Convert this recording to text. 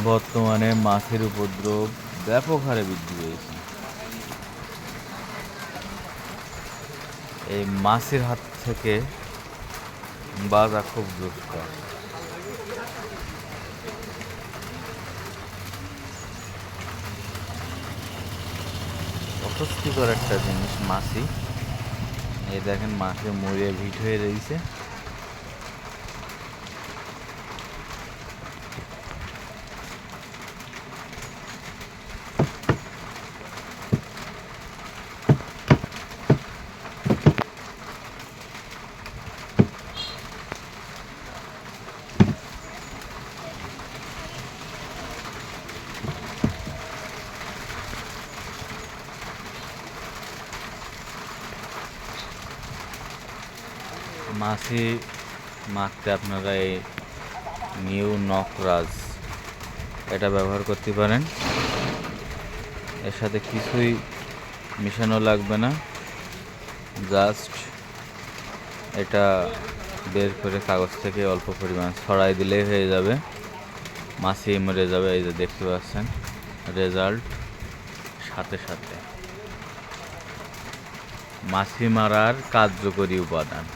বর্তমানে মাছের উপদ্রব ব্যাপক হারে বৃদ্ধি পেয়েছে। এই মাছের হাত থেকে বাঁচা খুব দুষ্কর। অস্বস্তিকর একটা জিনিস মাছি। এই দেখেন মাছে মরে ভিট হয়ে রয়েছে। মাছি মারতে আপনারা এই নিউ নকরাজ এটা ব্যবহার করতে পারেন। এর সাথে কিছুই মিশানো লাগবে না, জাস্ট এটা বের করে কাগজ থেকে অল্প পরিমাণ ছড়াই দিলেই হয়ে যাবে, মাছি মরে যাবে। এই যে দেখতে পাচ্ছেন রেজাল্ট সাথে সাথে। মাছি মারার কার্যকরী উপাদান।